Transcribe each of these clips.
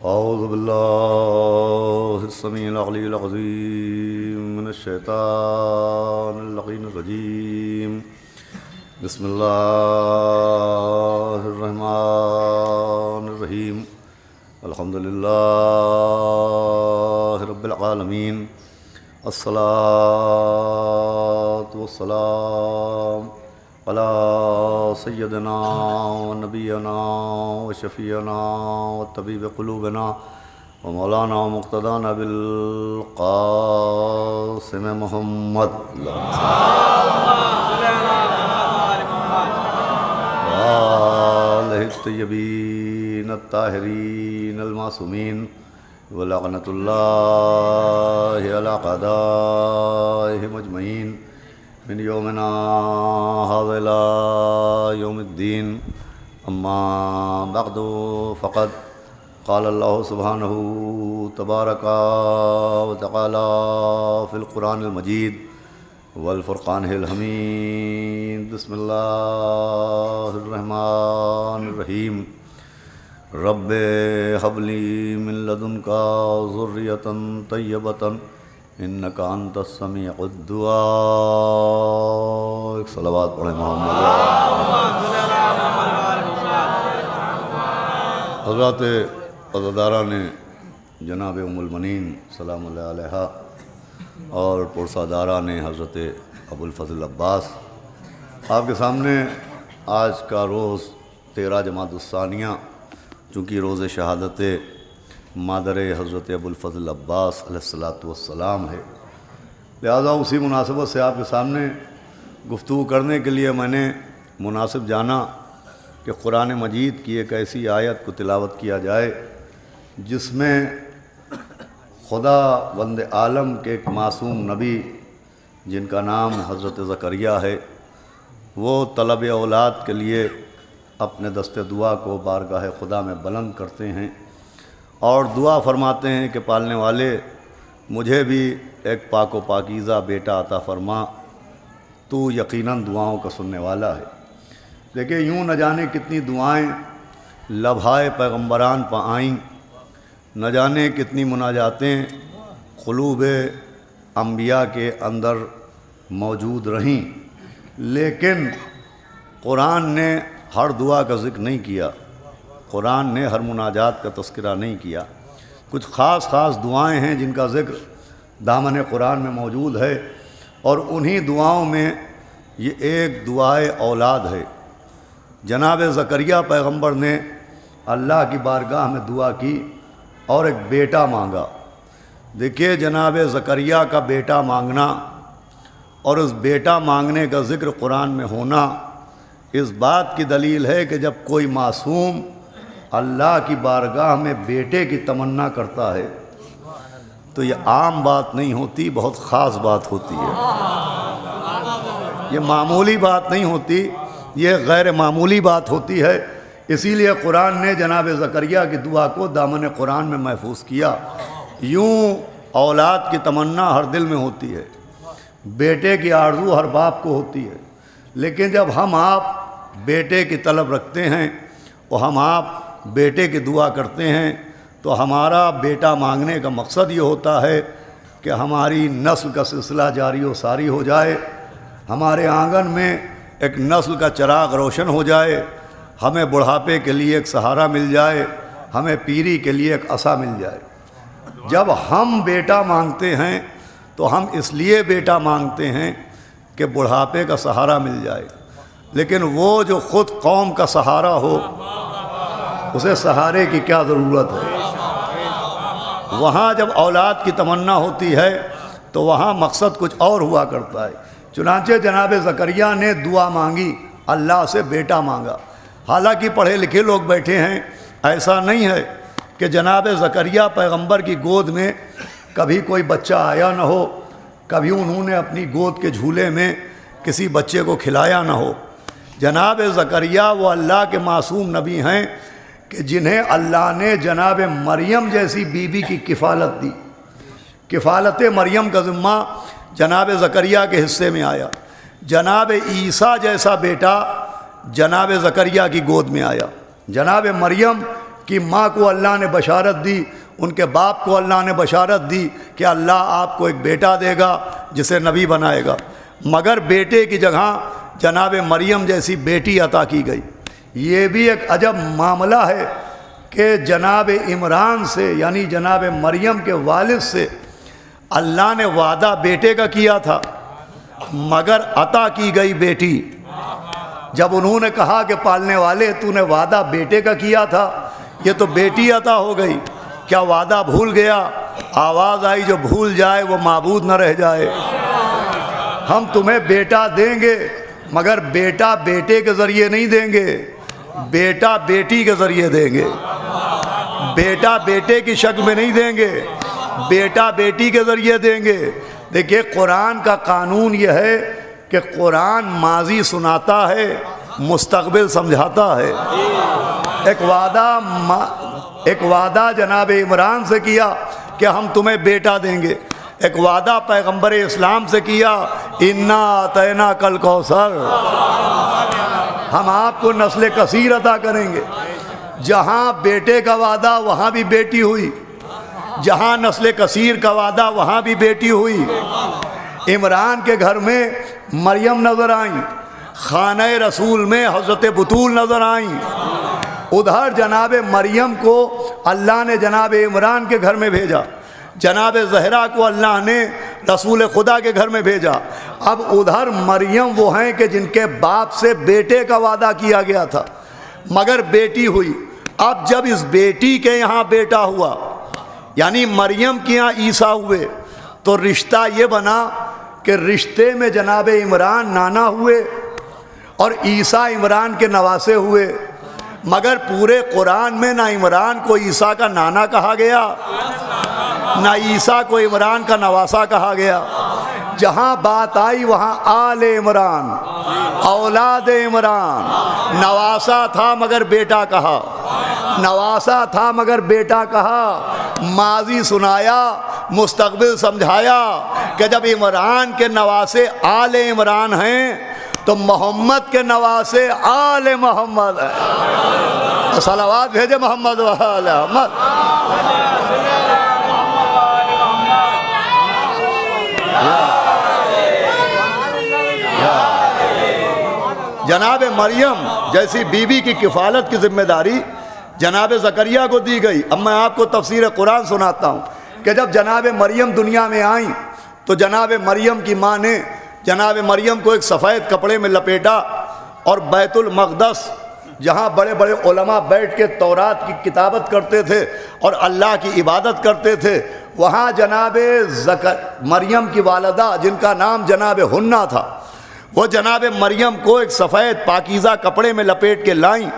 اعوذ باللہ السمیع العلی العظیم من الشیطان اللعین الرجیم بسم اللہ الرحمن الرحیم الحمد للہ رب العالمین الصلاۃ والسلام علی سیدنا و نبینا و شفیعنا و طبیب قلوبنا و مولانا و مقتدانا بالقاسم محمد آلہ الطیبین الطاہرین المعصومین ولعنۃ اللہ علی اعدائہم اجمعین من یومنا ھذا الی یوم الدین اما بعد فقد قال اللہ سبحانہ تبارک و تعالی فی القرآن المجید والفرقان الحمید بسم اللہ الرحمن الرحیم رب ھب لی من لدنک ذریۃ طیبۃ انک انت السمیع الدعاء۔ ایک صلوات پڑھیں محمد۔ حضرات عزاداران جناب ام المنین سلام اللہ علیہا اور پرساداران حضرت ابو الفضل عباس، آپ کے سامنے آج کا روز 13 جمادی الثانیہ چونکہ روز شہادت مادر حضرت ابو الفضل عباس علیہ الصلاۃ والسلام ہے، لہذا اسی مناسبت سے آپ کے سامنے گفتگو کرنے کے لیے میں نے مناسب جانا کہ قرآن مجید کی ایک ایسی آیت کو تلاوت کیا جائے جس میں خدا بند عالم کے ایک معصوم نبی جن کا نام حضرت زکریا ہے، وہ طلب اولاد کے لیے اپنے دست دعا کو بارگاہ خدا میں بلند کرتے ہیں اور دعا فرماتے ہیں کہ پالنے والے مجھے بھی ایک پاک و پاکیزہ بیٹا عطا فرما، تو یقیناً دعاؤں کا سننے والا ہے۔ دیکھیں یوں نہ جانے کتنی دعائیں لبھائے پیغمبران پہ آئیں، نہ جانے کتنی مناجاتیں قلوب انبیاء کے اندر موجود رہیں، لیکن قرآن نے ہر دعا کا ذکر نہیں کیا، قرآن نے ہر مناجات کا تذکرہ نہیں کیا۔ کچھ خاص دعائیں ہیں جن کا ذکر دامن قرآن میں موجود ہے، اور انہی دعاؤں میں یہ ایک دعائے اولاد ہے۔ جناب زکریا پیغمبر نے اللہ کی بارگاہ میں دعا کی اور ایک بیٹا مانگا۔ دیکھیے جناب زکریا کا بیٹا مانگنا اور اس بیٹا مانگنے کا ذکر قرآن میں ہونا اس بات کی دلیل ہے کہ جب کوئی معصوم اللہ کی بارگاہ میں بیٹے کی تمنا کرتا ہے تو یہ عام بات نہیں ہوتی، بہت خاص بات ہوتی ہے، یہ معمولی بات نہیں ہوتی، یہ غیر معمولی بات ہوتی ہے۔ اسی لیے قرآن نے جناب زکریا کی دعا کو دامن قرآن میں محفوظ کیا۔ یوں اولاد کی تمنا ہر دل میں ہوتی ہے، بیٹے کی آرزو ہر باپ کو ہوتی ہے، لیکن جب ہم آپ بیٹے کی طلب رکھتے ہیں اور ہم آپ بیٹے کی دعا کرتے ہیں تو ہمارا بیٹا مانگنے کا مقصد یہ ہوتا ہے کہ ہماری نسل کا سلسلہ جاری و ساری ہو جائے، ہمارے آنگن میں ایک نسل کا چراغ روشن ہو جائے، ہمیں بڑھاپے کے لیے ایک سہارا مل جائے، ہمیں پیری کے لیے ایک عصا مل جائے۔ جب ہم بیٹا مانگتے ہیں تو ہم اس لیے بیٹا مانگتے ہیں کہ بڑھاپے کا سہارا مل جائے، لیکن وہ جو خود قوم کا سہارا ہو اسے سہارے کی کیا ضرورت ہے؟ وہاں جب اولاد کی تمنا ہوتی ہے تو وہاں مقصد کچھ اور ہوا کرتا ہے۔ چنانچہ جناب زکریا نے دعا مانگی، اللہ سے بیٹا مانگا۔ حالانکہ پڑھے لکھے لوگ بیٹھے ہیں، ایسا نہیں ہے کہ جناب زکریا پیغمبر کی گود میں کبھی کوئی بچہ آیا نہ ہو، کبھی انہوں نے اپنی گود کے جھولے میں کسی بچے کو کھلایا نہ ہو۔ جناب زکریا وہ اللہ کے معصوم نبی ہیں کہ جنہیں اللہ نے جناب مریم جیسی بیوی کی کفالت دی۔ کفالت مریم کا ذمہ جناب زکریا کے حصے میں آیا۔ جناب عیسیٰ جیسا بیٹا جناب زکریا کی گود میں آیا۔ جناب مریم کی ماں کو اللہ نے بشارت دی، ان کے باپ کو اللہ نے بشارت دی کہ اللہ آپ کو ایک بیٹا دے گا جسے نبی بنائے گا، مگر بیٹے کی جگہ جناب مریم جیسی بیٹی عطا کی گئی۔ یہ بھی ایک عجب معاملہ ہے کہ جناب عمران سے یعنی جناب مریم کے والد سے اللہ نے وعدہ بیٹے کا کیا تھا، مگر عطا کی گئی بیٹی۔ جب انہوں نے کہا کہ پالنے والے تو نے وعدہ بیٹے کا کیا تھا، یہ تو بیٹی عطا ہو گئی، کیا وعدہ بھول گیا؟ آواز آئی جو بھول جائے وہ معبود نہ رہ جائے۔ ہم تمہیں بیٹا دیں گے، مگر بیٹا بیٹے کے ذریعے نہیں دیں گے، بیٹا بیٹی کے ذریعے دیں گے، بیٹا بیٹے کی شکل میں نہیں دیں گے، بیٹا بیٹی کے ذریعے دیں گے۔ دیکھیے قرآن کا قانون یہ ہے کہ قرآن ماضی سناتا ہے، مستقبل سمجھاتا ہے۔ ایک وعدہ جناب عمران سے کیا کہ ہم تمہیں بیٹا دیں گے، ایک وعدہ پیغمبر اسلام سے کیا، انا اعطینا کل کوثر، ہم آپ کو نسل کثیر عطا کریں گے۔ جہاں بیٹے کا وعدہ وہاں بھی بیٹی ہوئی، جہاں نسل کثیر کا وعدہ وہاں بھی بیٹی ہوئی۔ عمران کے گھر میں مریم نظر آئیں، خانہ رسول میں حضرت بطول نظر آئیں، ادھر جناب مریم کو اللہ نے جناب عمران کے گھر میں بھیجا، جناب زہرا کو اللہ نے رسول خدا کے گھر میں بھیجا۔ اب ادھر مریم وہ ہیں کہ جن کے باپ سے بیٹے کا وعدہ کیا گیا تھا مگر بیٹی ہوئی۔ اب جب اس بیٹی کے یہاں بیٹا ہوا یعنی مریم کے یہاں عیسیٰ ہوئے تو رشتہ یہ بنا کہ رشتے میں جناب عمران نانا ہوئے اور عیسیٰ عمران کے نواسے ہوئے، مگر پورے قرآن میں نہ عمران کو عیسیٰ کا نانا کہا گیا نہ عیسیٰ کو عمران کا نواسا کہا گیا۔ جہاں بات آئی وہاں آل عمران، اولاد عمران، نواسا تھا مگر بیٹا کہا، نواسا تھا مگر بیٹا کہا، ماضی سنایا مستقبل سمجھایا کہ جب عمران کے نواسے آل عمران ہیں تو محمد کے نواسے آل محمد ہیں۔ صلوات بھیجے محمد و آل محمد۔ جناب مریم جیسی بیوی کی کفالت کی ذمہ داری جناب زکریا کو دی گئی۔ اب میں آپ کو تفسیر قرآن سناتا ہوں کہ جب جناب مریم دنیا میں آئیں تو جناب مریم کی ماں نے جناب مریم کو ایک سفید کپڑے میں لپیٹا اور بیت المقدس جہاں بڑے بڑے علماء بیٹھ کے تورات کی کتابت کرتے تھے اور اللہ کی عبادت کرتے تھے، وہاں جناب مریم کی والدہ جن کا نام جناب حنا تھا، وہ جناب مریم کو ایک سفید پاکیزہ کپڑے میں لپیٹ کے لائیں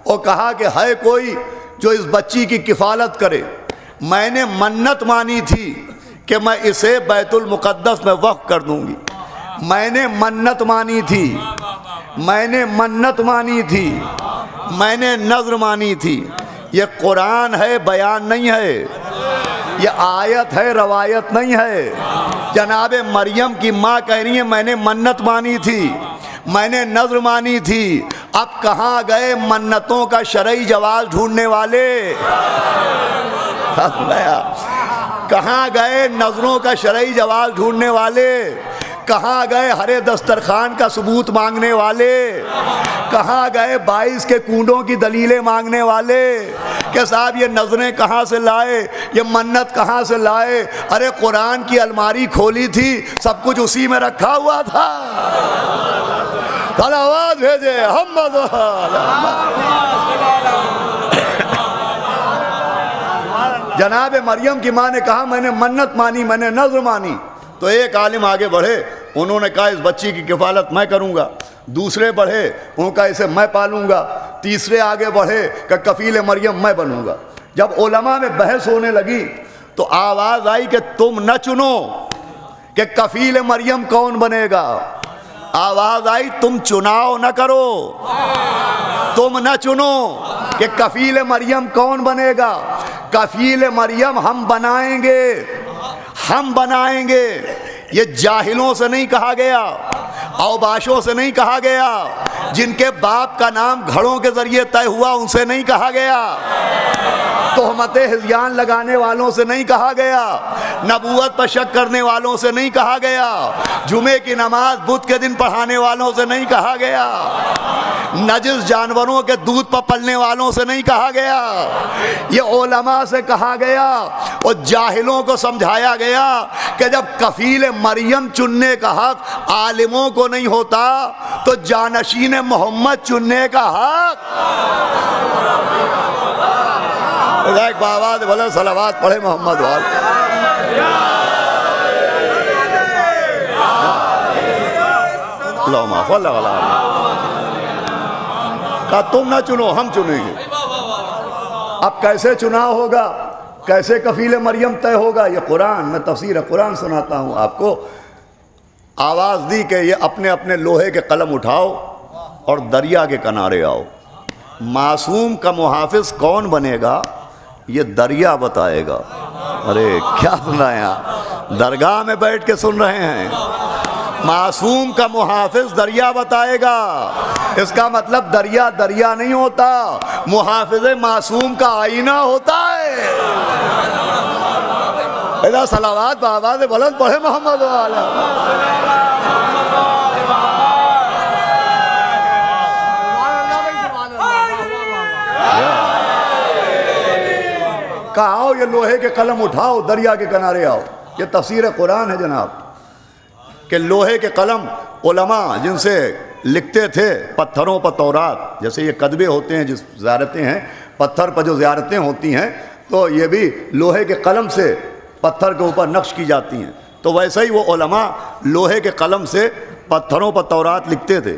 اور کہا کہ ہے کوئی جو اس بچی کی کفالت کرے؟ میں نے منت مانی تھی کہ میں اسے بیت المقدس میں وقف کر دوں گی، میں نے منت مانی تھی، میں نے منت مانی تھی، میں نے نذر مانی تھی۔ یہ قرآن ہے، بیان نہیں ہے، یہ آیت ہے، روایت نہیں ہے۔ جناب مریم کی ماں کہہ رہی ہے میں نے منت مانی تھی، میں نے نذر مانی تھی۔ اب کہاں گئے منتوں کا شرعی جواز ڈھونڈنے والے؟ کہاں گئے نذروں کا شرعی جواز ڈھونڈنے والے؟ کہاں گئے ہرے دسترخوان کا ثبوت مانگنے والے؟ کہاں گئے 22 کے کنڈوں کی دلیلیں مانگنے والے کہ صاحب یہ نظریں کہاں سے لائے، یہ منت کہاں سے لائے؟ ارے قرآن کی الماری کھولی تھی، سب کچھ اسی میں رکھا ہوا تھا۔ صلوات بھیجے محمد۔ جناب مریم کی ماں نے کہا میں نے منت مانی، میں نے نذر مانی۔ تو ایک عالم آگے بڑھے، انہوں نے کہا اس بچی کی کفالت میں کروں گا۔ دوسرے بڑھے، انہوں نے کہا اسے میں پالوں گا۔ تیسرے آگے بڑھے کہ کفیل مریم میں بنوں گا۔ جب علماء میں بحث ہونے لگی تو آواز آئی کہ تم نہ چنو کہ کفیل مریم کون بنے گا، آواز آئی تم چناؤ نہ کرو، تم نہ چنو کہ کفیل مریم کون بنے گا، کفیل مریم ہم بنائیں گے، ہم بنائیں گے۔ یہ جاہلوں سے نہیں کہا گیا، اوباشوں سے نہیں کہا گیا، جن کے باپ کا نام گھڑوں کے ذریعے طے ہوا ان سے نہیں کہا گیا، تہمت ہذیان لگانے والوں سے نہیں کہا گیا، نبوت پر شک کرنے والوں سے نہیں کہا گیا، جمعے کی نماز بدھ کے دن پڑھانے والوں سے نہیں کہا گیا، نجس جانوروں کے دودھ پر پلنے والوں سے نہیں کہا گیا، یہ علماء سے کہا گیا۔ اور جاہلوں کو سمجھایا گیا کہ جب کفیل مریم چننے کا حق عالموں کو نہیں ہوتا تو جانشین محمد چننے کا حق ایک بابا دے بولے صلوات پڑھے محمد والے۔ اللہم صل علی کہا تم نہ چنو ہم چنیں گے۔ اب کیسے چناؤ ہوگا، کیسے کفیل مریم طے ہوگا؟ یہ قرآن، میں تفسیر قرآن سناتا ہوں آپ کو۔ آواز دی کہ یہ اپنے اپنے لوہے کے قلم اٹھاؤ اور دریا کے کنارے آؤ۔ معصوم کا محافظ کون بنے گا یہ دریا بتائے گا۔ ارے کیا سن رہے ہیں آپ؟ درگاہ میں بیٹھ کے سن رہے ہیں۔ معصوم کا محافظ دریا بتائے گا۔ اس کا مطلب دریا دریا نہیں ہوتا، محافظ معصوم کا آئینہ ہوتا ہے۔ اذا صلوات بآواز بلند پڑھے محمد والا۔ کہا آؤ یہ لوہے کے قلم اٹھاؤ دریا کے کنارے آؤ۔ یہ تفسیر قرآن ہے جناب، کہ لوہے کے قلم علماء جن سے لکھتے تھے پتھروں پر تورات، جیسے یہ کتبے ہوتے ہیں جس زیارتیں ہیں پتھر پر جو زیارتیں ہوتی ہیں تو یہ بھی لوہے کے قلم سے پتھر کے اوپر نقش کی جاتی ہیں، تو ویسے ہی وہ علماء لوہے کے قلم سے پتھروں پر تورات لکھتے تھے۔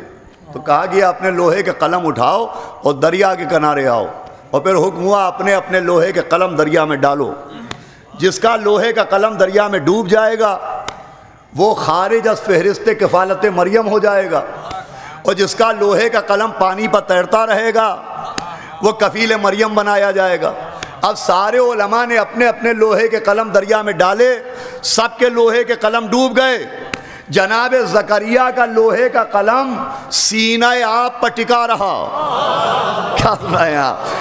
تو کہا گیا اپنے لوہے کے قلم اٹھاؤ اور دریا کے کنارے آؤ، اور پھر حکم ہوا اپنے اپنے لوہے کے قلم دریا میں ڈالو۔ جس کا لوہے کا قلم دریا میں ڈوب جائے گا وہ خارج از فہرست کفالت مریم ہو جائے گا، اور جس کا لوہے کا قلم پانی پر تیرتا رہے گا وہ کفیل مریم بنایا جائے گا۔ اب سارے علماء نے اپنے اپنے لوہے کے قلم دریا میں ڈالے، سب کے لوہے کے قلم ڈوب گئے۔ جناب زکریا کا لوہے کا قلم سینہ آپ پر ٹکا رہا۔ کیا سن رہے ہیں آپ؟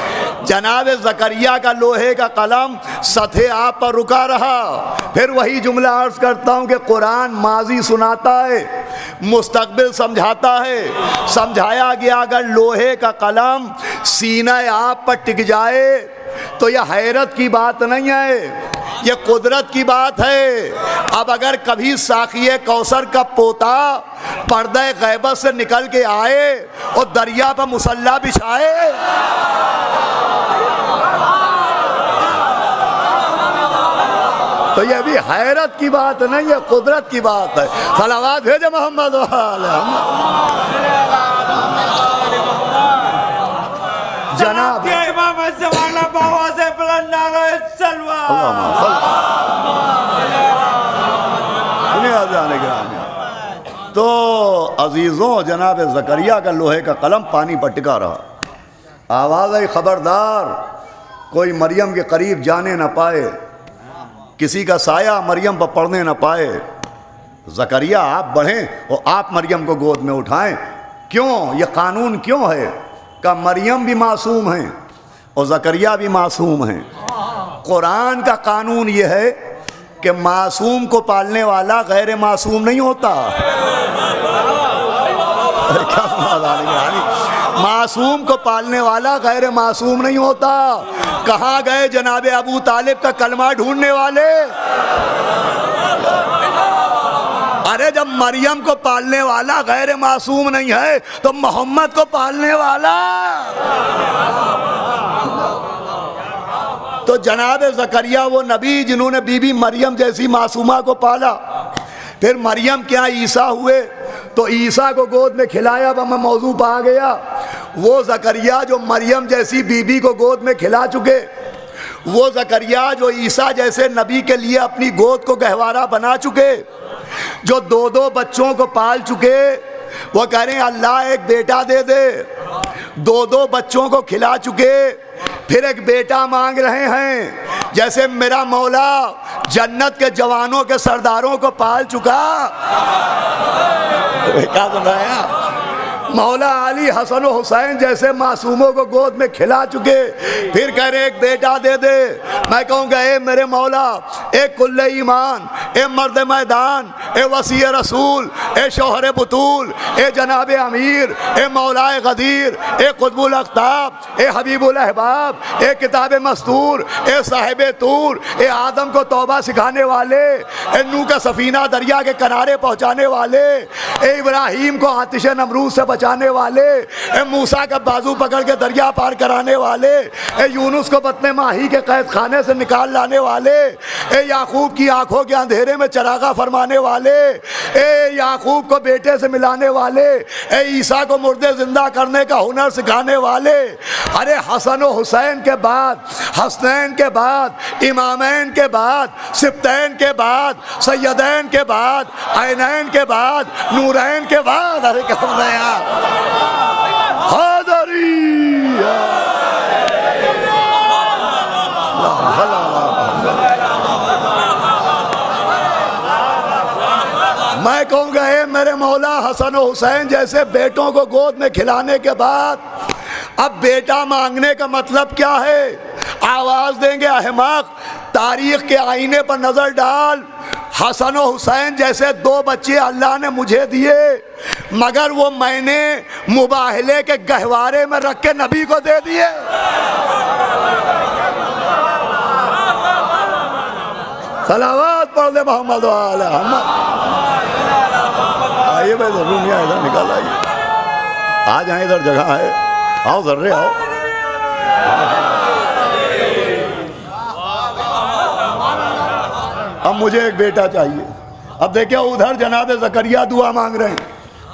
جناب زکریا کا لوہے کا قلم سطح آپ پر رکا رہا۔ پھر وہی جملہ عرض کرتا ہوں کہ قرآن ماضی سناتا ہے، مستقبل سمجھاتا ہے۔ سمجھایا گیا اگر لوہے کا قلم سینہ آپ پر ٹک جائے تو یہ حیرت کی بات نہیں ہے، یہ قدرت کی بات ہے۔ اب اگر کبھی ساقی کوثر کا پوتا پردہ غیبت سے نکل کے آئے اور دریا پر مصلی بچھائے، تو یہ بھی حیرت کی بات نہیں ہے، قدرت کی بات ہے۔ صلوات بھیجے محمد جناب تو عزیزوں جناب زکریا کا لوہے کا قلم پانی پر ٹکا رہا۔ آواز آئی خبردار کوئی مریم کے قریب جانے نہ پائے، کسی کا سایہ مریم پر پڑنے نہ پائے۔ زکریا آپ بڑھیں اور آپ مریم کو گود میں اٹھائیں۔ کیوں یہ قانون کیوں ہے کہ مریم بھی معصوم ہیں اور زکریا بھی معصوم ہیں؟ قرآن کا قانون یہ ہے کہ معصوم کو پالنے والا غیر معصوم نہیں ہوتا۔ معصوم کو پالنے والا غیر معصوم نہیں ہوتا۔ کہاں گئے جناب ابو طالب کا کلمہ ڈھونڈنے والے؟ ارے جب مریم کو پالنے والا غیر معصوم نہیں ہے تو محمد کو پالنے والا تو جناب زکریا وہ نبی جنہوں نے بی بی مریم جیسی معصومہ کو پالا۔ پھر مریم کیا عیسیٰ ہوئے تو عیسیٰ کو گود میں کھلایا۔ اب ہم موضوع پہ آ گیا، وہ زکریا جو مریم جیسی بی بی کو گود میں کھلا چکے، وہ زکریا جو عیسیٰ جیسے نبی کے لیے اپنی گود کو گہوارہ بنا چکے، جو دو دو بچوں کو پال چکے، وہ کہہ رہے ہیں اللہ ایک بیٹا دے دے۔ دو دو بچوں کو کھلا چکے پھر ایک بیٹا مانگ رہے ہیں۔ جیسے میرا مولا جنت کے جوانوں کے سرداروں کو پال چکا۔ کیا سن رہے ہیں؟ مولا علی حسن و حسین جیسے معصوموں کو گود میں کھلا چکے، پھر کہہ رہے ایک بیٹا دے دے۔ میں کہوں گا اے میرے مولا، اے کل ایمان، اے مرد میدان، اے وسیع رسول، اے شوہر بطول، اے جناب امیر، اے مولا غدیر، اے قطب الاقطاب، اے حبیب الاحباب، اے کتاب مستور، اے صاحب طور، اے آدم کو توبہ سکھانے والے، اے نوح کا سفینہ دریا کے کنارے پہنچانے والے، اے ابراہیم کو آتش نمرود سے بچانے والے، اے موسیٰ کا بازو پکڑ کے دریا پار کرانے والے، اے یونس کو بطن ماہی کے قید خانے سے نکال لانے والے، اے یعقوب کی آنکھوں کے اندھیرے میں چراغاں فرمانے والے، اے یعقوب کو بیٹے سے ملانے والے، اے عیسیٰ کو مردے زندہ کرنے کا ہنر سکھانے والے۔ ارے حسن و حسین کے بعد، حسنین کے بعد، امامین کے بعد، سبتین کے بعد، سیدین کے بعد، عینین کے بعد، نورین کے بعد، ارے کیا ہونا یار، حاضری میں کہوں گا اے میرے مولا، حسن و حسین جیسے بیٹوں کو گود میں کھلانے کے بعد اب بیٹا مانگنے کا مطلب کیا ہے؟ آواز دیں گے احمق، تاریخ کے آئینے پر نظر ڈال، حسن و حسین جیسے دو بچے اللہ نے مجھے دیے، مگر وہ میں نے مباہلے کے گہوارے میں رکھ کے نبی کو دے دیے۔ صلوات پڑھ دے محمد وعلی محمد۔ آئیے بھائی ضرور نہیں آئے، ادھر نکال آئیے، آ جائیں، ادھر جگہ ہے، آؤ ذرے آؤ۔ اب مجھے ایک بیٹا چاہیے۔ اب دیکھیں ادھر جناب زکریا دعا مانگ رہے ہیں،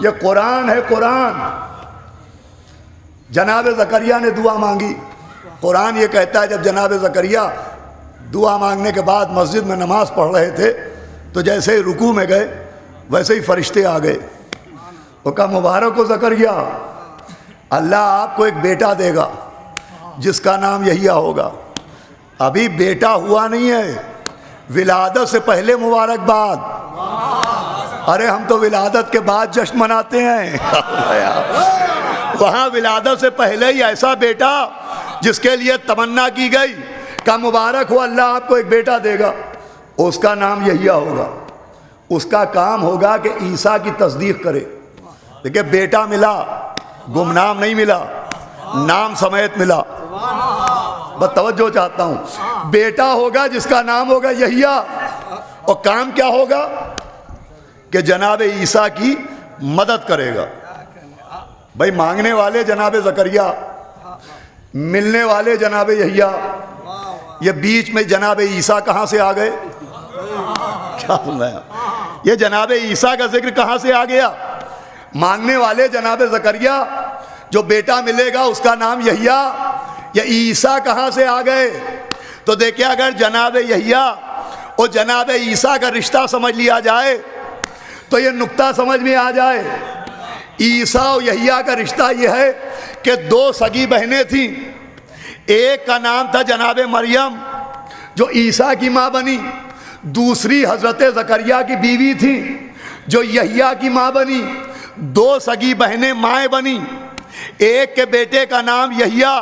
یہ قرآن ہے، قرآن۔ جناب زکریا نے دعا مانگی، قرآن یہ کہتا ہے جب جناب زکریا دعا مانگنے کے بعد مسجد میں نماز پڑھ رہے تھے تو جیسے ہی رکوع میں گئے ویسے ہی فرشتے آ گئے، وہ کہا مبارک ہو زکریا، اللہ آپ کو ایک بیٹا دے گا جس کا نام یحییٰ ہوگا۔ ابھی بیٹا ہوا نہیں ہے، ولادت سے پہلے مبارکباد۔ ارے ہم تو ولادت کے بعد جشن مناتے ہیں، وہاں ولادت سے پہلے ہی ایسا بیٹا جس کے لیے تمنا کی گئی، کہ مبارک ہو اللہ آپ کو ایک بیٹا دے گا، اس کا نام یحییٰ ہوگا۔ اس کا کام ہوگا کہ عیسیٰ کی تصدیق کرے۔ دیکھیں بیٹا ملا، گمنام نہیں ملا، نام سمیت ملا۔ بس توجہ چاہتا ہوں، بیٹا ہوگا جس کا نام ہوگا یحییٰ، اور کام کیا ہوگا کہ جناب عیسیٰ کی مدد کرے گا۔ بھائی مانگنے والے جناب زکریا، ملنے والے جناب یحییٰ، یہ بیچ میں جناب عیسیٰ کہاں سے آ گئے؟ کیا سنایا؟ یہ جناب عیسیٰ کا ذکر کہاں سے آ گیا؟ مانگنے والے جناب زکریا، جو بیٹا ملے گا اس کا نام یحییٰ، یا عیسیٰ کہاں سے آ گئے؟ تو دیکھیں اگر جناب یحییٰ اور جناب عیسیٰ کا رشتہ سمجھ لیا جائے تو یہ نقطہ سمجھ میں آ جائے۔ عیسیٰ اور یحییٰ کا رشتہ یہ ہے کہ دو سگی بہنیں تھیں، ایک کا نام تھا جناب مریم جو عیسیٰ کی ماں بنی، دوسری حضرت زکریا کی بیوی تھی جو یحییٰ کی ماں بنی۔ دو سگی بہنیں مائیں بنی، ایک کے بیٹے کا نام یحییٰ،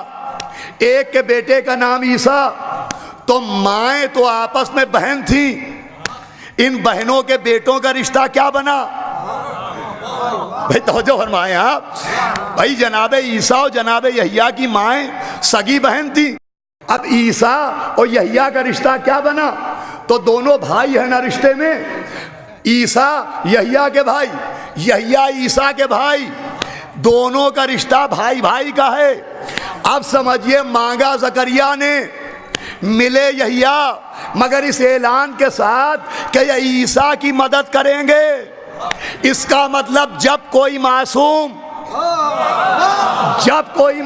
ایک کے بیٹے کا نام عیسیٰ۔ تو مائیں تو آپس میں بہن تھیں، ان بہنوں کے بیٹوں کا رشتہ کیا بنا؟ بھائی توجہ فرمائیں آپ، بھائی جناب عیسیٰ اور جناب یحییٰ کی مائیں سگی بہن تھی، اب عیسیٰ اور یحییٰ کا رشتہ کیا بنا؟ تو دونوں بھائی ہیں نا رشتے میں، عیسیٰ یحییٰ کے بھائی، یحییٰ عیسیٰ کے بھائی، دونوں کا رشتہ بھائی بھائی کا ہے۔ اب سمجھیے مانگا زکریا نے، ملے یحییٰ، مگر اس اعلان کے ساتھ کہ یہ عیسیٰ کی مدد کریں گے۔ اس کا مطلب جب کوئی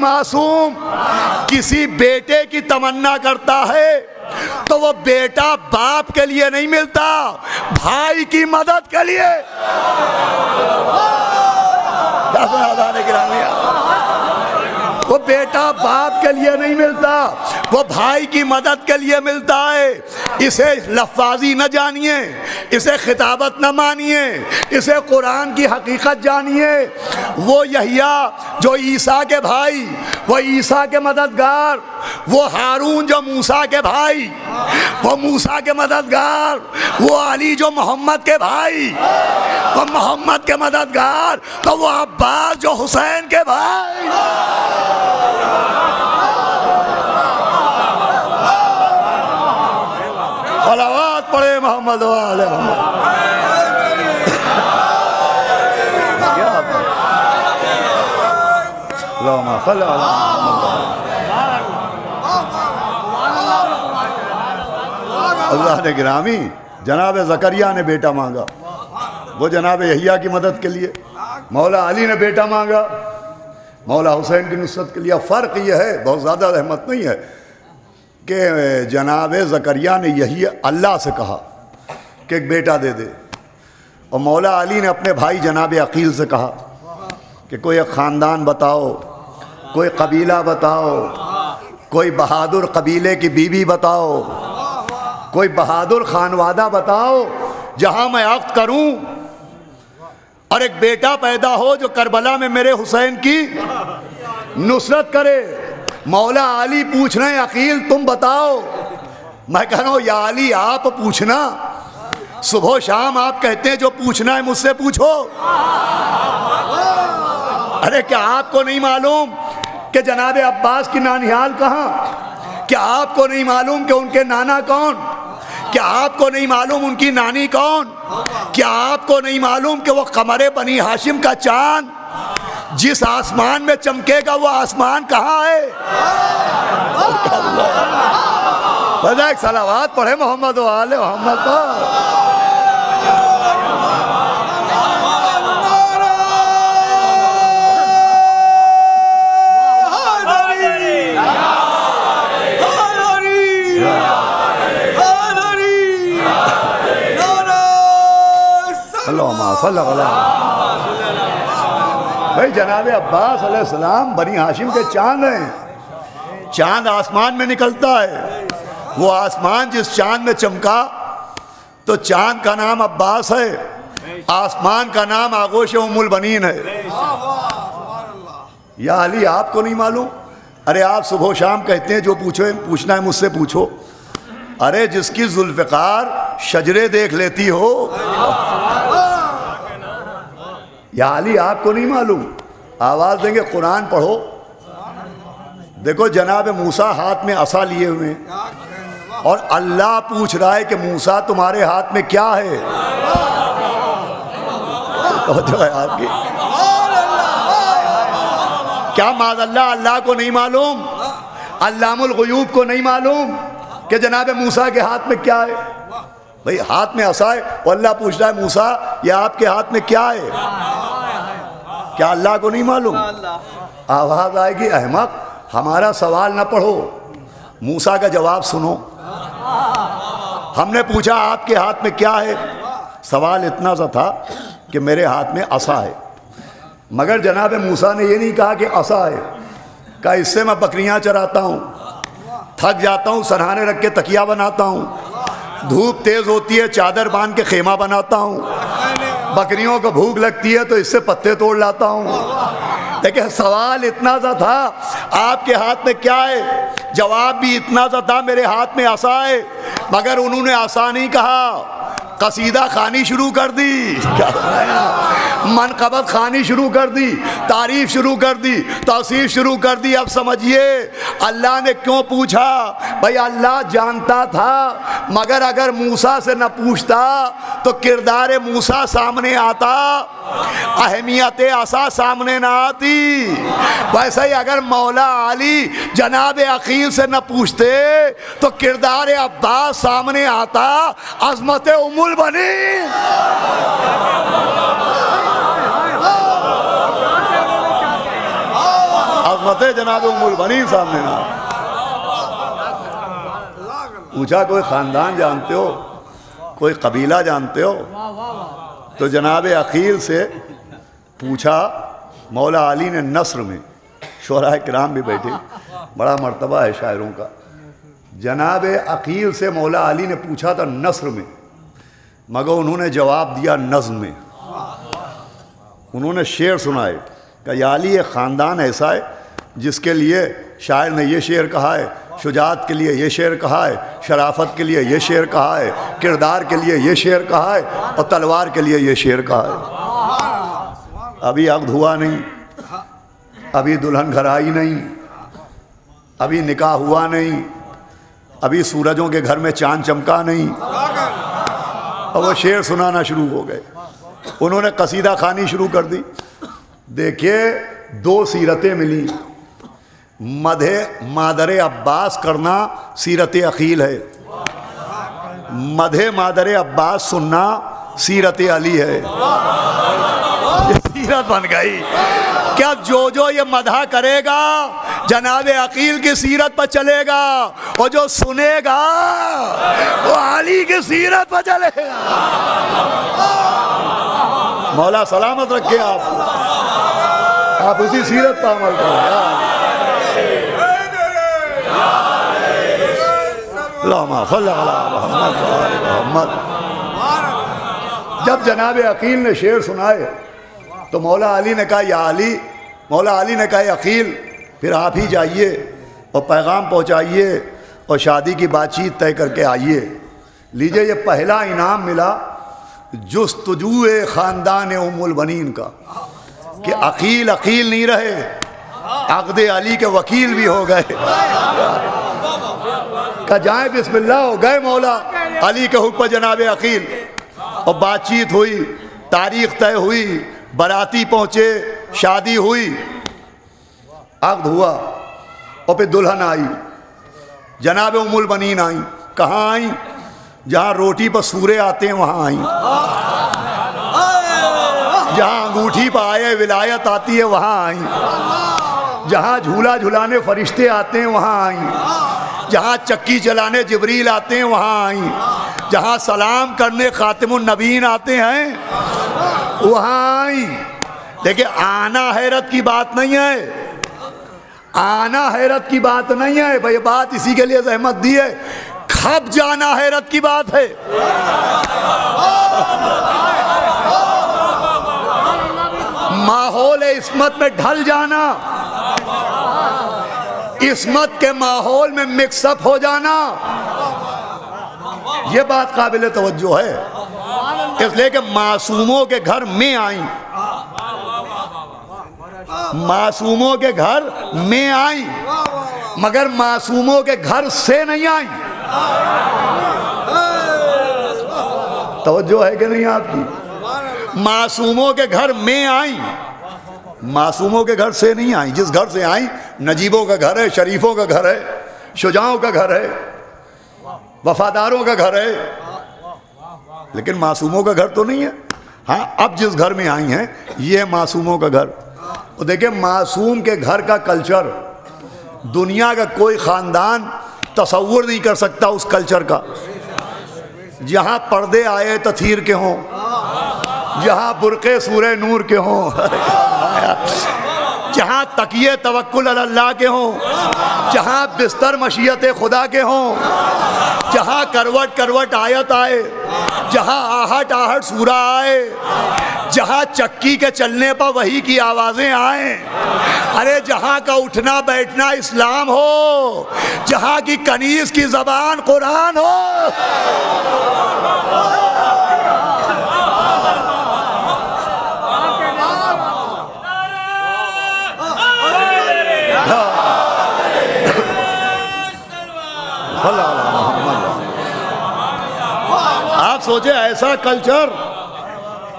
معصوم کسی بیٹے کی تمنا کرتا ہے تو وہ بیٹا باپ کے لیے نہیں ملتا، بھائی کی مدد کے لیے۔ وہ بیٹا باپ کے لیے نہیں ملتا، وہ بھائی کی مدد کے لیے ملتا ہے۔ اسے لفاظی نہ جانیے، اسے خطابت نہ مانیے، اسے قرآن کی حقیقت جانیے۔ وہ یحییٰ جو عیسیٰ کے بھائی، وہ عیسیٰ کے مددگار، وہ ہارون جو موسیٰ کے بھائی، وہ موسیٰ کے مددگار، وہ علی جو محمد کے بھائی، وہ محمد کے مددگار، تو وہ عباس جو حسین کے بھائی۔ صلوات پڑھے محمد و آل محمد۔ اللہم صل علی اللہ نے گرامی جناب زکریا نے بیٹا مانگا، وہ جناب یحییٰ کی مدد کے لیے۔ مولا علی نے بیٹا مانگا مولا حسین کی نصرت کے لیے۔ فرق یہ ہے، بہت زیادہ رحمت نہیں ہے، کہ جناب زکریا نے یحییٰ اللہ سے کہا کہ ایک بیٹا دے دے، اور مولا علی نے اپنے بھائی جناب عقیل سے کہا کہ کوئی ایک خاندان بتاؤ، کوئی قبیلہ بتاؤ، کوئی بہادر قبیلے کی بیوی بتاؤ، کوئی بہادر خانوادہ بتاؤ جہاں میں عقد کروں اور ایک بیٹا پیدا ہو جو کربلا میں میرے حسین کی نصرت کرے۔ مولا علی پوچھ رہے ہیں عقیل تم بتاؤ، میں کہہ رہا ہوں یا علی آپ پوچھنا، صبح و شام آپ کہتے ہیں جو پوچھنا ہے مجھ سے پوچھو۔ ارے کیا آپ کو نہیں معلوم کہ جناب عباس کی نانیال کہاں؟ کیا آپ کو نہیں معلوم کہ ان کے نانا کون؟ کیا آپ کو نہیں معلوم ان کی نانی کون؟ کیا آپ کو نہیں معلوم کہ وہ قمر بنی ہاشم کا چاند جس آسمان میں چمکے گا وہ آسمان کہاں ہے؟ بجائے ایک صلوات پڑھے محمد و آل محمد پر۔ بھائی جناب عباس علیہ السلام بنی ہاشم کے چاند ہیں، چاند آسمان میں نکلتا ہے، وہ آسمان جس چاند میں چمکا تو چاند کا نام عباس ہے، آسمان کا نام آغوش ام البنین ہے۔ یا علی آپ کو نہیں معلوم؟ ارے آپ صبح و شام کہتے ہیں جو پوچھنا ہے مجھ سے پوچھو۔ ارے جس کی ذوالفقار شجرے دیکھ لیتی ہو، یا علی آپ کو نہیں معلوم؟ آواز دیں گے قرآن پڑھو۔ دیکھو جناب موسیٰ ہاتھ میں عصا لیے ہوئے ہیں اور اللہ پوچھ رہا ہے کہ موسیٰ تمہارے ہاتھ میں کیا ہے؟ توجہ ہے آپ کی؟ کیا معاذ اللہ کو نہیں معلوم؟ علام الغیوب کو نہیں معلوم کہ جناب موسیٰ کے ہاتھ میں کیا ہے؟ بھئی ہاتھ میں عصا ہے اور اللہ پوچھ رہا ہے موسیٰ یہ آپ کے ہاتھ میں کیا ہے؟ کیا اللہ کو نہیں معلوم؟ آواز آئے گی احمق ہمارا سوال نہ پڑھو، موسیٰ کا جواب سنو۔ ہم نے پوچھا آپ کے ہاتھ میں کیا ہے؟ سوال اتنا سا تھا کہ میرے ہاتھ میں عصا ہے، مگر جناب موسیٰ نے یہ نہیں کہا کہ عصا ہے، کہا اس سے میں بکریاں چراتا ہوں، تھک جاتا ہوں سرہانے رکھ کے تکیہ بناتا ہوں، دھوپ تیز ہوتی ہے چادر باندھ کے خیمہ بناتا ہوں، بکریوں کو بھوک لگتی ہے تو اس سے پتے توڑ لاتا ہوں۔ لیکن سوال اتنا سا تھا آپ کے ہاتھ میں کیا ہے؟ جواب بھی اتنا سا تھا میرے ہاتھ میں عصا ہے، مگر انہوں نے عصا نہیں کہا، قصیدہ خوانی شروع کر دی، منقبت خوانی شروع کر دی، تعریف شروع کر دی، توصیف شروع کر دی۔ اب سمجھیے اللہ نے کیوں پوچھا؟ بھئی اللہ جانتا تھا، مگر اگر موسیٰ سے نہ پوچھتا تو کردار موسیٰ سامنے آتا، اہمیت عصا سامنے نہ آتی۔ ویسے ہی اگر مولا علی جناب عقیل سے نہ پوچھتے تو کردار عباس سامنے آتا، عظمت ام البنین۔ عظمت جناب ام البنین سامنے نہ آتا۔ پوچھا کوئی خاندان جانتے ہو، کوئی قبیلہ جانتے ہو؟ تو جناب عقیل سے پوچھا، مولا علی نے نثر میں شعراء کرام بھی بیٹھے، بڑا مرتبہ ہے شاعروں کا۔ جناب عقیل سے مولا علی نے پوچھا تھا نثر میں، مگر انہوں نے جواب دیا نظم میں۔ انہوں نے شعر سنائے کہ یا علی ایک خاندان ایسا ہے جس کے لیے شاعر نے یہ شعر کہا ہے، شجاعت کے لیے یہ شعر کہا ہے، شرافت کے لیے یہ شعر کہا ہے، کردار کے لیے یہ شعر کہا ہے، اور تلوار کے لیے یہ شعر کہا ہے۔ ابھی عقد ہوا نہیں، ابھی دلہن گھر آئی نہیں، ابھی نکاح ہوا نہیں، ابھی سورجوں کے گھر میں چاند چمکا نہیں، اور وہ شعر سنانا شروع ہو گئے۔ انہوں نے قصیدہ خوانی شروع کر دی۔ دیکھیے دو سیرتیں ملی، مدح مادر عباس کرنا سیرت عقیل ہے، مدح مادر عباس سننا سیرت علی ہے۔ یہ سیرت بن گئی کہ اب جو یہ مدح کرے گا جناب عقیل کی سیرت پر چلے گا، اور جو سنے گا وہ علی کی سیرت پر چلے گا۔ مولا سلامت رکھے آپ اسی سیرت پر عمل کریں۔ اللہم صلی علی محمد۔ جب جناب عقیل نے شعر سنائے تو مولا علی نے کہا یا علی، مولا علی نے کہا عقیل پھر آپ ہی جائیے اور پیغام پہنچائیے اور شادی کی بات چیت طے کر کے آئیے۔ لیجئے یہ پہلا انعام ملا جستجو خاندان ام البنین کا، کہ عقیل عقیل نہیں رہے، عقد علی کے وکیل بھی ہو گئے۔ کہ جائیں بسم اللہ، ہو گئے مولا علی کے حکم پر جناب عقیل، اور بات چیت ہوئی، تاریخ طے ہوئی، باراتی پہنچے، شادی ہوئی، عقد ہوا، اور پھر دلہن آئی، جناب ام البنین آئیں۔ کہاں آئیں؟ جہاں روٹی پر سورے آتے ہیں وہاں آئیں، جہاں انگوٹھی پر آئے ولایت آتی ہے وہاں آئیں، جہاں جھولا جھلانے فرشتے آتے ہیں وہاں آئیں، جہاں چکی چلانے جبریل آتے ہیں وہاں آئیں، جہاں سلام کرنے خاتم النبیین آتے ہیں وہاں آئیں۔ دیکھیں آنا حیرت کی بات نہیں ہے، آنا حیرت کی بات نہیں ہے بھائی، بات اسی کے لیے زحمت دی ہے، کھپ جانا حیرت کی بات ہے۔ ماحول عصمت میں ڈھل جانا، عصمت کے ماحول میں مکس اپ ہو جانا، یہ بات قابل توجہ ہے۔ اس لیے کہ معصوموں کے گھر میں آئیں، معصوموں کے گھر میں آئیں، مگر معصوموں کے گھر سے نہیں آئیں۔ توجہ ہے کہ نہیں آپ کی؟ معصوموں کے گھر میں آئیں، معصوموں کے گھر سے نہیں آئیں۔ جس گھر سے آئیں نجیبوں کا گھر ہے، شریفوں کا گھر ہے، شجاعوں کا گھر ہے، وفاداروں کا گھر ہے، لیکن معصوموں کا گھر تو نہیں ہے۔ ہاں اب جس گھر میں آئی ہیں یہ معصوموں کا گھر۔ اور دیکھیں معصوم کے گھر کا کلچر دنیا کا کوئی خاندان تصور نہیں کر سکتا اس کلچر کا، جہاں پردے آئے تطہیر کے ہوں، جہاں برقع سورہ نور کے ہوں، جہاں تکیے توکل علی اللہ کے ہوں، جہاں بستر مشیت خدا کے ہوں، جہاں کروٹ کروٹ آیت آئے، جہاں آہٹ آہٹ سورہ آئے، جہاں چکی کے چلنے پر وحی کی آوازیں آئیں، ارے جہاں کا اٹھنا بیٹھنا اسلام ہو، جہاں کی کنیز کی زبان قرآن ہو، آپ سوچیں ایسا کلچر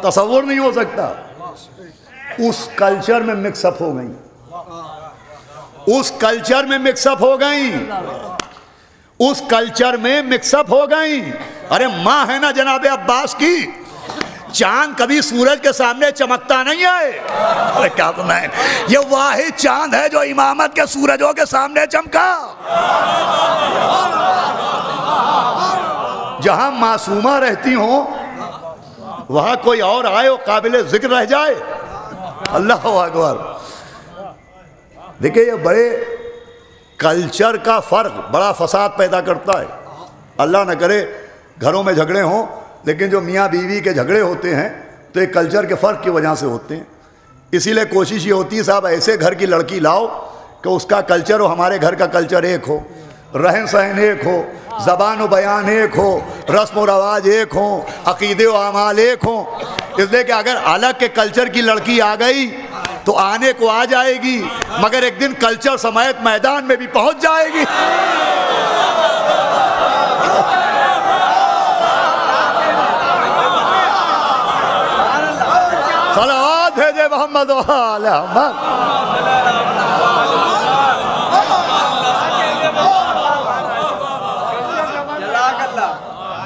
تصور نہیں ہو سکتا۔ اس کلچر میں مکس اپ ہو گئی، اس کلچر میں مکس اپ ہو گئی، اس کلچر میں مکس اپ ہو گئی۔ ارے ماں ہے نا جناب عباس کی، چاند کبھی سورج کے سامنے چمکتا نہیں ہے۔ ارے کیا بنائیں، یہ واحد چاند ہے جو امامت کے سورجوں کے سامنے چمکا۔ جہاں معصومہ رہتی ہوں وہاں کوئی اور آئے اور قابل ذکر رہ جائے۔ اللہ اکبر۔ دیکھیں یہ بڑے کلچر کا فرق بڑا فساد پیدا کرتا ہے. اللہ نہ کرے گھروں میں جھگڑے ہوں، لیکن جو میاں بیوی کے جھگڑے ہوتے ہیں تو ایک کلچر کے فرق کی وجہ سے ہوتے ہیں. اسی لیے کوشش یہ ہوتی ہے صاحب ایسے گھر کی لڑکی لاؤ کہ اس کا کلچر اور ہمارے گھر کا کلچر ایک ہو، رہن سہن ایک ہو، زبان و بیان ایک ہو، رسم و رواج ایک ہوں، عقیدے و اعمال ایک ہوں. اس لیے کہ اگر الگ کے کلچر کی لڑکی آ گئی تو آنے کو آ جائے گی، مگر ایک دن کلچر سمیت میدان میں بھی پہنچ جائے گی. صلوات بھیجے محمد و آل محمد.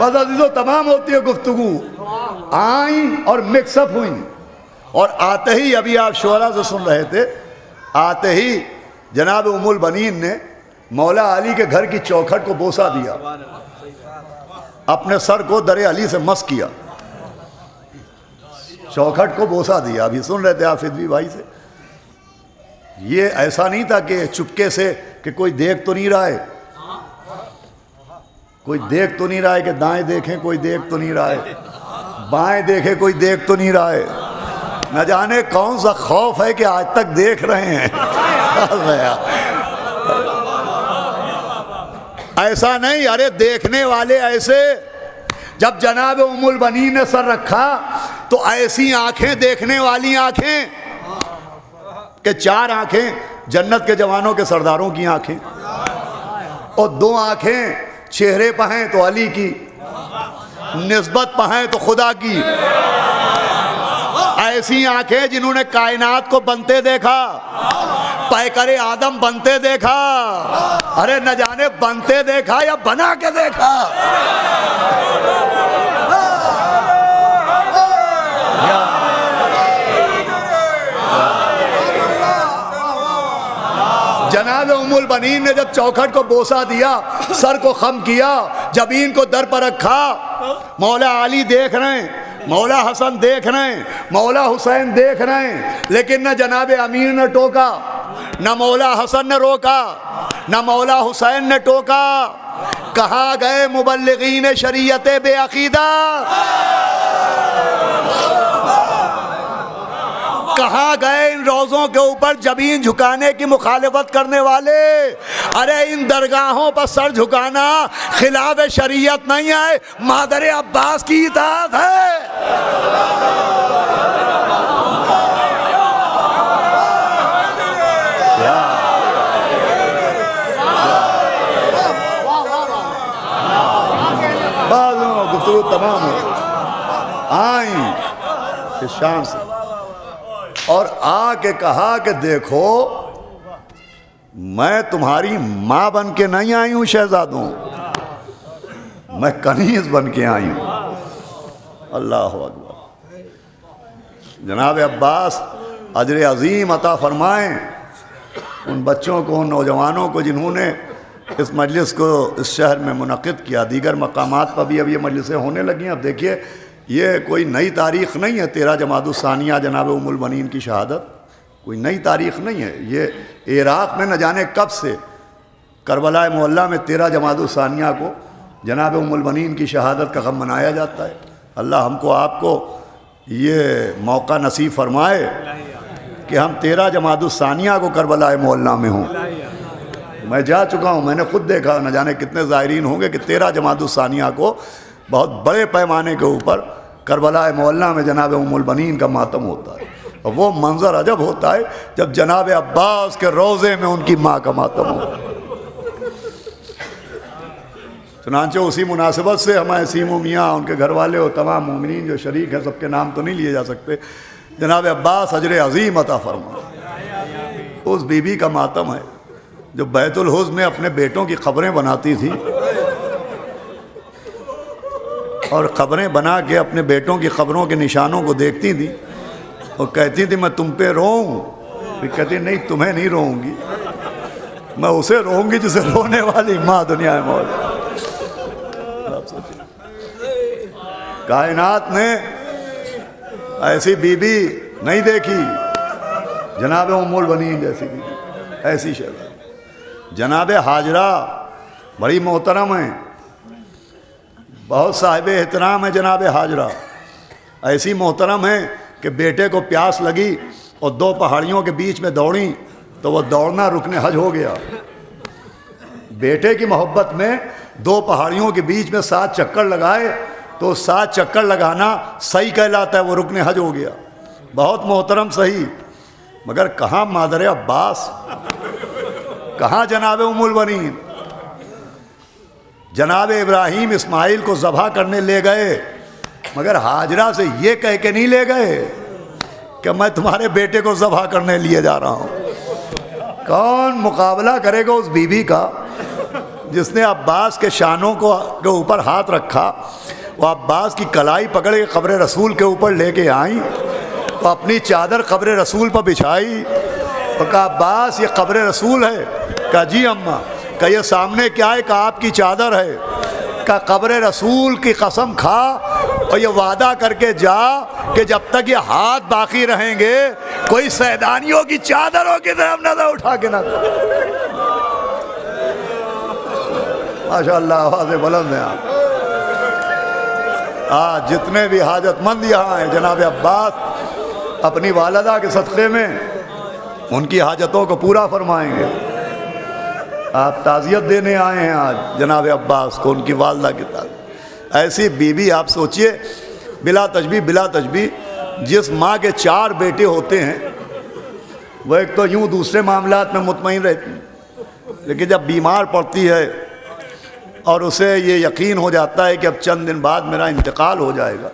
بس عزیزو تمام ہوتی ہے گفتگو، آئیں اور مکس اپ ہوئیں، اور آتے ہی ابھی آپ شعراء سے سن رہے تھے، آتے ہی جناب ام البنین نے مولا علی کے گھر کی چوکھٹ کو بوسہ دیا، اپنے سر کو در علی سے مس کیا، چوکھٹ کو بوسہ دیا. ابھی سن رہے تھے آپ فدوی بھائی سے. یہ ایسا نہیں تھا کہ چپکے سے کہ کوئی دیکھ تو نہیں رہا ہے، کوئی دیکھ تو نہیں رہا ہے کہ دائیں دیکھیں کوئی دیکھ تو نہیں رہا ہے، بائیں دیکھیں کوئی دیکھ تو نہیں رہا ہے. نہ جانے کون سا خوف ہے کہ آج تک دیکھ رہے ہیں. ایسا نہیں، ارے دیکھنے والے ایسے. جب جناب ام البنین نے سر رکھا تو ایسی آنکھیں، دیکھنے والی آنکھیں کہ 4 آنکھیں جنت کے جوانوں کے سرداروں کی آنکھیں، اور 2 آنکھیں چہرے پہ ہیں تو علی کی، نسبت پہ ہیں تو خدا کی. ایسی آنکھیں جنہوں نے کائنات کو بنتے دیکھا، پیکر آدم بنتے دیکھا، ارے نہ جانے بنتے دیکھا یا بنا کے دیکھا. جناب ام البنین نے جب چوکھٹ کو بوسہ دیا، سر کو خم کیا، جبین کو در پر رکھا، مولا علی دیکھ رہے ہیں، مولا حسن دیکھ رہے ہیں، مولا حسین دیکھ رہے ہیں، لیکن نہ جناب امیر نے ٹوکا، نہ مولا حسن نے روکا، نہ مولا حسین نے ٹوکا. کہاں گئے مبلغین شریعت بے عقیدہ؟ کہاں گئے ان روزوں کے اوپر جبین جھکانے کی مخالفت کرنے والے؟ ارے ان درگاہوں پر سر جھکانا خلاف شریعت نہیں ہے، مادر عباس کی اطاعت ہے. بعضوں گفتگو تمام ہو آئیں اس شان سے، اور آ کے کہا کہ دیکھو میں تمہاری ماں بن کے نہیں آئی ہوں شہزادوں، میں کنیز بن کے آئی ہوں. اللہ اکبر. جناب عباس اجر عظیم عطا فرمائیں ان بچوں کو، ان نوجوانوں کو جنہوں نے اس مجلس کو اس شہر میں منعقد کیا. دیگر مقامات پر بھی اب یہ مجلسیں ہونے لگی. اب دیکھیے یہ کوئی نئی تاریخ نہیں ہے، 13 جمادی الثانیہ جناب ام البنین کی شہادت کوئی نئی تاریخ نہیں ہے. یہ عراق میں نہ جانے کب سے کربلا معلیٰ میں 13 جمادی الثانیہ کو جناب ام البنین کی شہادت کا غم منایا جاتا ہے. اللہ ہم کو آپ کو یہ موقع نصیب فرمائے کہ ہم 13 جمادی الثانیہ کو کربلا معلیٰ میں ہوں. میں جا چکا ہوں، میں نے خود دیکھا، نہ جانے کتنے زائرین ہوں گے کہ 13 جمادی الثانیہ کو بہت بڑے پیمانے کے اوپر کربلا معلیٰ میں جناب ام البنین کا ماتم ہوتا ہے. اور وہ منظر عجب ہوتا ہے جب جناب عباس کے روضے میں ان کی ماں کا ماتم ہو. چنانچہ اسی مناسبت سے ہمارے سیمو میاں، ان کے گھر والے اور تمام مومنین جو شریک ہیں، سب کے نام تو نہیں لیے جا سکتے، جناب عباس اجر عظیم عطا فرمائے. اس بی بی کا ماتم ہے جو بیت الحزن میں اپنے بیٹوں کی قبریں بناتی تھی، اور قبریں بنا کے اپنے بیٹوں کی قبروں کے نشانوں کو دیکھتی تھی اور کہتی تھی میں تم پہ روؤں. پھر کہتی نہیں تمہیں نہیں روؤں گی، میں اسے روؤں گی جسے رونے والی ماں دنیا میں موجود. کائنات نے ایسی بی بی نہیں دیکھی جناب ام البنین جیسی بی بی. ایسی شہزادی جناب حاجرہ بڑی محترم ہیں، بہت صاحب احترام ہے جناب حاجرہ، ایسی محترم ہیں کہ بیٹے کو پیاس لگی اور 2 پہاڑیوں کے بیچ میں دوڑیں تو وہ دوڑنا رکن حج ہو گیا۔ بیٹے کی محبت میں 2 پہاڑیوں کے بیچ میں 7 چکر لگائے تو 7 چکر لگانا صحیح کہلاتا ہے، وہ رکن حج ہو گیا۔ بہت محترم صحیح، مگر کہاں مادر عباس، کہاں جناب ام البنین؟ جناب ابراہیم اسماعیل کو ذبح کرنے لے گئے، مگر ہاجرہ سے یہ کہہ کے نہیں لے گئے کہ میں تمہارے بیٹے کو ذبح کرنے لیے جا رہا ہوں۔ کون مقابلہ کرے گا اس بی بی کا جس نے عباس کے شانوں کے اوپر ہاتھ رکھا؟ وہ عباس کی کلائی پکڑ کے قبر رسول کے اوپر لے کے آئیں، وہ اپنی چادر قبر رسول پر بچھائی اور کہا عباس یہ قبر رسول ہے؟ کہا جی اماں۔ کہ یہ سامنے کیا ہے؟ کہ آپ کی چادر ہے۔ کہ قبر رسول کی قسم کھا اور یہ وعدہ کر کے جا کہ جب تک یہ ہاتھ باقی رہیں گے کوئی سیدانیوں کی چادروں کی طرف نظر اٹھا کے نہ ماشاء اللہ آواز بلند ہیں آپ۔ آج جتنے بھی حاجت مند یہاں ہیں جناب عباس اپنی والدہ کے صدقے میں ان کی حاجتوں کو پورا فرمائیں گے۔ آپ تعزیت دینے آئے ہیں آج جناب عباس کو، ان کی والدہ کی تعزیت۔ ایسی بیوی آپ سوچئے، بلا تشبیہ جس ماں کے 4 بیٹے ہوتے ہیں وہ ایک تو یوں دوسرے معاملات میں مطمئن رہتی ہیں، لیکن جب بیمار پڑتی ہے اور اسے یہ یقین ہو جاتا ہے کہ اب چند دن بعد میرا انتقال ہو جائے گا،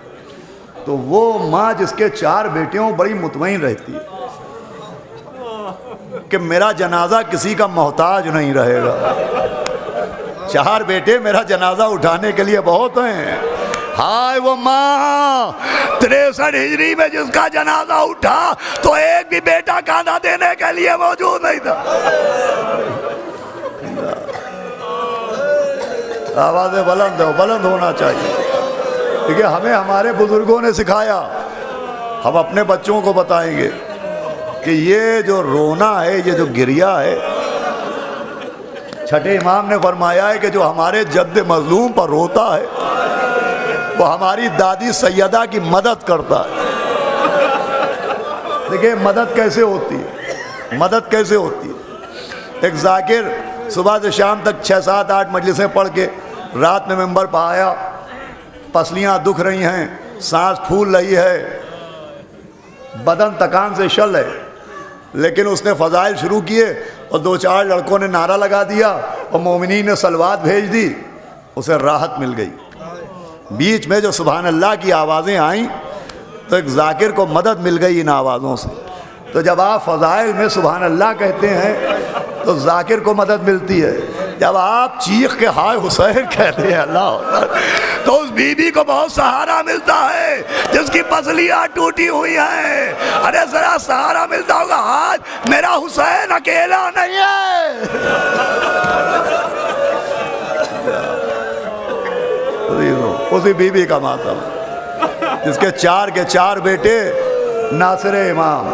تو وہ ماں جس کے 4 بیٹے ہوں بڑی مطمئن رہتی ہے کہ میرا جنازہ کسی کا محتاج نہیں رہے گا۔ 4 بیٹے میرا جنازہ اٹھانے کے لیے بہت ہیں۔ ہائے وہ ماں 63 ہجری میں جس کا جنازہ اٹھا تو ایک بھی بیٹا کاندھا دینے کے لیے موجود نہیں تھا۔ آوازیں بلند ہو، بلند ہونا چاہیے، کیونکہ ہمیں ہمارے بزرگوں نے سکھایا، ہم اپنے بچوں کو بتائیں گے کہ یہ جو رونا ہے، یہ جو گریہ ہے، چھٹے امام نے فرمایا ہے کہ جو ہمارے جد مظلوم پر روتا ہے وہ ہماری دادی سیدہ کی مدد کرتا ہے۔ دیکھیں مدد کیسے ہوتی ہے، مدد کیسے ہوتی ہے۔ ایک ذاکر صبح سے شام تک 6 7 8 مجلسیں پڑھ کے رات میں ممبر پہ آیا، پسلیاں دکھ رہی ہیں، سانس پھول رہی ہے، بدن تکان سے شل ہے، لیکن اس نے فضائل شروع کیے اور 2 4 لڑکوں نے نعرہ لگا دیا اور مومنین نے صلوات بھیج دی، اسے راحت مل گئی۔ بیچ میں جو سبحان اللہ کی آوازیں آئیں تو ایک ذاکر کو مدد مل گئی ان آوازوں سے۔ تو جب آپ فضائل میں سبحان اللہ کہتے ہیں تو ذاکر کو مدد ملتی ہے، جب آپ چیخ کے ہائے حسین کہتے ہیں اللہ اکبر تو اس بی بی کو بہت سہارا ملتا ہے جس کی پسلیاں ٹوٹی ہوئی ہیں۔ ارے ذرا سہارا ملتا ہوگا، آج میرا حسین اکیلا نہیں ہے۔ اسی بی بی کا ماتم جس کے 4 کے 4 بیٹے ناصر امام،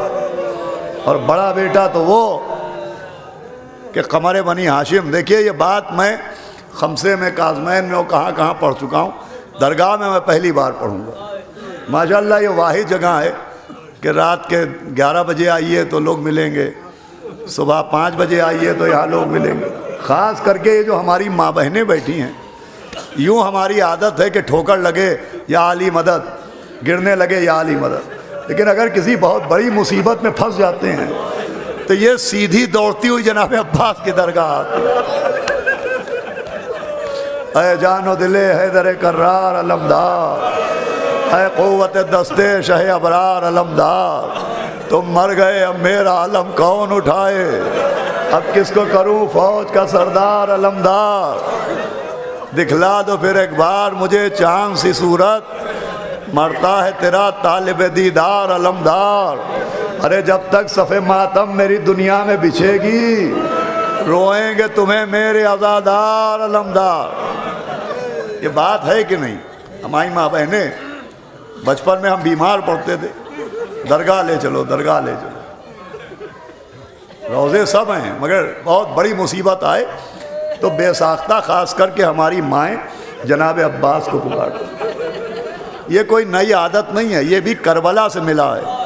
اور بڑا بیٹا تو وہ کہ قمر بنی ہاشم۔ دیکھیے یہ بات میں خمسے میں، کاظمین میں اور کہاں کہاں پڑھ چکا ہوں، درگاہ میں پہلی بار پڑھوں گا۔ ماشاءاللہ یہ واحد جگہ ہے کہ رات کے 11 بجے آئیے تو لوگ ملیں گے، صبح 5 بجے آئیے تو یہاں لوگ ملیں گے۔ خاص کر کے یہ جو ہماری ماں بہنیں بیٹھی ہیں، یوں ہماری عادت ہے کہ ٹھوکر لگے یا علی مدد، گرنے لگے یا علی مدد، لیکن اگر کسی بہت بڑی مصیبت میں پھنس جاتے ہیں تو یہ سیدھی دوڑتی ہوئی جناب عباس کی درگاہ آتی ہے۔ اے جان و دل حیدر کرار علمدار، اے قوت دستے شہ ابرار علمدار، تم مر گئے اب میرا علم کون اٹھائے، اب کس کو کروں فوج کا سردار علمدار، دکھلا دو پھر ایک بار مجھے چاند سی صورت، مرتا ہے تیرا طالب دیدار علمدار، ارے جب تک صف ماتم میری دنیا میں بچھے گی روئیں گے تمہیں میرے عزادار علمدار۔ یہ بات ہے کہ نہیں؟ ہماری ماں بہنیں بچپن میں ہم بیمار پڑتے تھے، درگاہ لے چلو، درگاہ لے چلو، روزے سب ہیں، مگر بہت بڑی مصیبت آئے تو بے ساختہ خاص کر کے ہماری مائیں جناب عباس کو پکارتی۔ یہ کوئی نئی عادت نہیں ہے، یہ بھی کربلا سے ملا ہے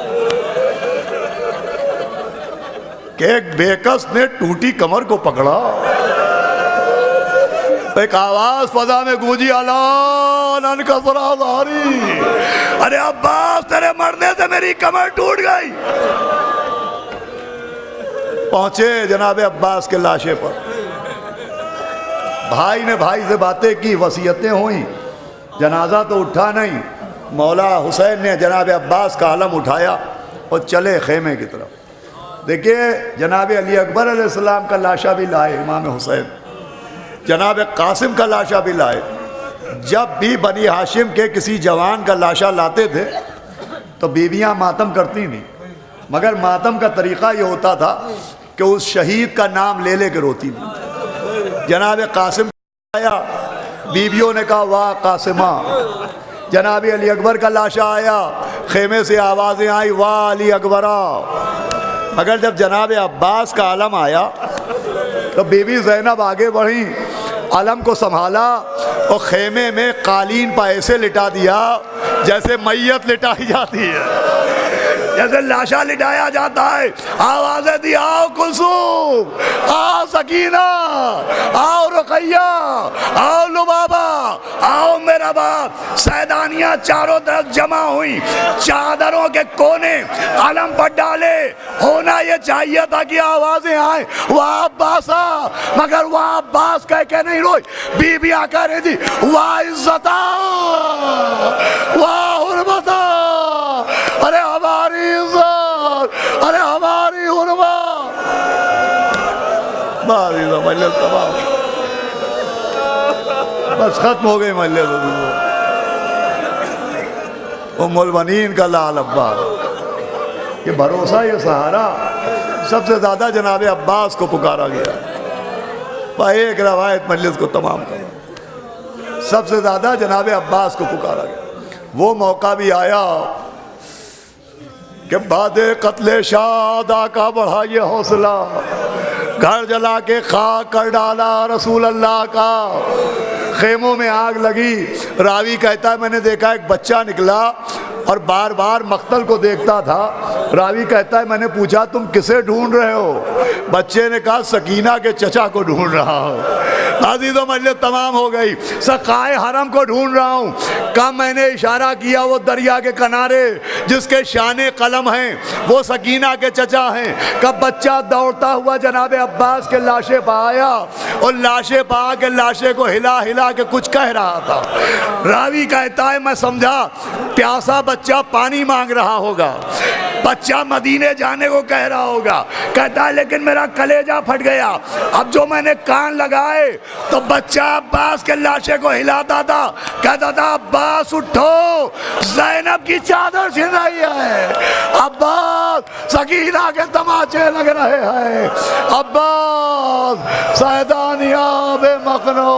کہ ایک بیکس نے ٹوٹی کمر کو پکڑا، ایک آواز فضا میں گونجی، اعلان انکسر ظہری، ارے عباس تیرے مرنے سے میری کمر ٹوٹ گئی۔ پہنچے جناب عباس کے لاشے پر، بھائی نے بھائی سے باتیں کی، وصیتیں ہوئیں، جنازہ تو اٹھا نہیں۔ مولا حسین نے جناب عباس کا علم اٹھایا اور چلے خیمے کی طرف۔ دیکھیے جناب علی اکبر علیہ السلام کا لاشا بھی لائے امام حسین، جناب قاسم کا لاشا بھی لائے۔ جب بھی بنی ہاشم کے کسی جوان کا لاشا لاتے تھے تو بیویاں ماتم کرتی نہیں، مگر ماتم کا طریقہ یہ ہوتا تھا کہ اس شہید کا نام لے لے کے روتی تھی۔ جناب قاسم آیا، بیویوں نے کہا واہ قاسمہ۔ جناب علی اکبر کا لاشا آیا، خیمے سے آوازیں آئی واہ علی اکبرہ۔ مگر جب جناب عباس کا علم آیا تو بی بی زینب آگے بڑھیں، علم کو سنبھالا اور خیمے میں قالین پہ ایسے لٹا دیا جیسے میت لٹائی جاتی ہے، جیسے لاشا لٹایا جاتا ہے۔ آوازیں دی، آؤ کلثوم، آؤ سکینہ، آؤ رقیہ، آؤ لبابہ، آؤ میرا باپ۔ سیدانیاں چاروں طرف جمع ہوئی، چادروں کے کونے علم پر ڈالے۔ ہونا یہ چاہیے تھا کہ آوازیں آئیں واہ عباسا، مگر واہ عباس کہہ کے نہیں روئی، بی بی آ کر رہی تھی واہ عزتا، واہ حرمتا، ارے ہماری عزت، ارے ہماری حرمت۔ مجلس تمام، بس ختم ہو گئی مجلس۔ ام المنین کا لال عباس، یہ بھروسہ، یہ سہارا سب سے زیادہ جناب عباس کو پکارا گیا۔ ایک روایت مجلس کو تمام کرا، سب سے زیادہ جناب عباس کو پکارا گیا۔ وہ موقع بھی آیا کہ بعد قتل شہداء کا بڑھا یہ حوصلہ، گھر جلا کے خاک کر ڈالا رسول اللہ کا۔ خیموں میں آگ لگی، راوی کہتا ہے میں نے دیکھا ایک بچہ نکلا اور بار بار مقتل کو دیکھتا تھا۔ راوی کہتا ہے میں نے پوچھا تم کسے ڈھونڈ رہے ہو؟ بچے نے کہا سکینہ کے چچا کو ڈھونڈ رہا ہوں۔ عزیزو مجلس تمام ہو گئی، سقائے حرم کو ڈھونڈ رہا ہوں۔ کہا میں نے اشارہ کیا وہ دریا کے کنارے جس کے شان قلم ہیں وہ سکینہ کے چچا ہیں۔ کہا بچہ دوڑتا ہوا جناب عباس کے لاشے پہ آیا اور لاشے پہ آ کے لاشے کو ہلا ہلا کے کچھ کہہ رہا تھا۔ راوی کہتا ہے میں سمجھا پیاسا بچہ پانی مانگ رہا ہوگا، بچہ مدینے جانے کو کہہ رہا ہوگا۔ کہتا ہے لیکن میرا کلیجہ پھٹ گیا، اب جو میں نے کان لگائے تو بچہ عباس کے لاشے کو ہلاتا تھا، کہتا تھا عباس اٹھو زینب کی چادر چھن رہی ہے، عباس سکینہ کے تماچے لگ رہے ہیں، عباس سیدانیہ بے مخنو۔